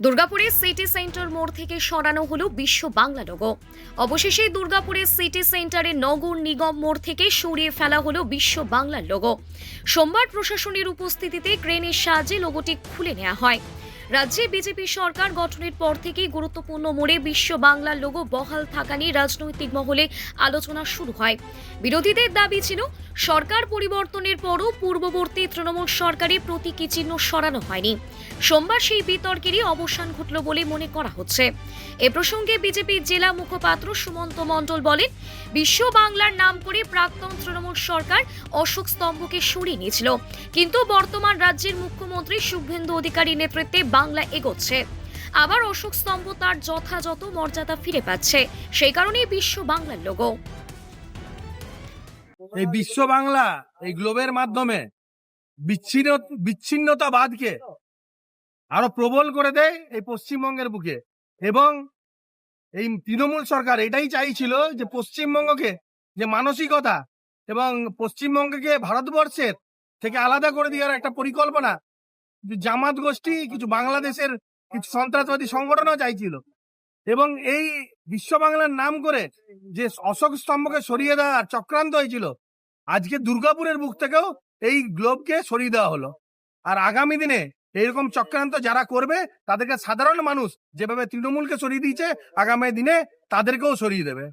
দুর্গাপুরের city centre মোড় থেকে সরানো হলো বিশ্ব বাংলা লোগো। অবশেষে দুর্গাপুরের সিটি সেন্টারের নগর নিগম মোড় থেকে সরিয়ে ফেলা হলো বিশ্ব বাংলার লোগো। সোমবার প্রশাসনের উপস্থিতিতে ক্রেনের সাহায্যে লোগোটি খুলে নেওয়া হয়। রাজ্যে বিজেপি সরকার গঠনের পর থেকেই গুরুত্বপূর্ণ মোড়ে বিশ্ব বাংলার লোগো বহাল থাকা নিয়ে রাজনৈতিক মহলে আলোচনা শুরু হয়। বিরোধীদের দাবি ছিল সরকার পরিবর্তনের পরও পূর্ববর্তী তৃণমূল সরকারের প্রতীকী চিহ্ন সরানো হয়নি। সোমবার সেই বিতর্কেরই অবসান ঘটল বলে মনে করা হচ্ছে। এ প্রসঙ্গে বিজেপির জেলা মুখপাত্র সুমন্ত মণ্ডল বলেন, বিশ্ব বাংলার নাম করে প্রাক্তন তৃণমূল সরকার অশোক স্তম্ভকে সরিয়ে নিয়েছিল, কিন্তু বর্তমান রাজ্যের মুখ্যমন্ত্রী শুভেন্দু অধিকারীর নেতৃত্বে বাংলা এগোচ্ছে। আবার অশোক স্তম্ভ তার যথাযথ মর্যাদা ফিরে পাচ্ছে, সেই কারণেই বিশ্ব বাংলার লোগো। এই বিশ্ব বাংলা এই গ্লোবের মাধ্যমে বিচ্ছিন্নতাবাদকে আরো প্রবল করে দেয় এই পশ্চিমবঙ্গের বুকে। এবং এই তৃণমূল সরকার এটাই চাইছিল যে পশ্চিমবঙ্গকে যে মানসিকতা এবং পশ্চিমবঙ্গকে ভারতবর্ষের থেকে আলাদা করে দেওয়ার একটা পরিকল্পনা জামাত গোষ্ঠী, কিছু বাংলাদেশের কিছু সন্ত্রাসবাদী সংগঠনও চাইছিল। এবং এই বিশ্ব বাংলার নাম করে যে অশোক স্তম্ভকে সরিয়ে দেওয়ার চক্রান্ত হয়েছিল, আজকে দুর্গাপুরের বুক থেকেও এই গ্লোবকে সরিয়ে দেওয়া হলো। আর আগামী দিনে এইরকম চক্রান্ত যারা করবে তাদেরকে সাধারণ মানুষ যেভাবে তৃণমূলকে সরিয়ে দিয়েছে, আগামী দিনে তাদেরকেও সরিয়ে দেবে।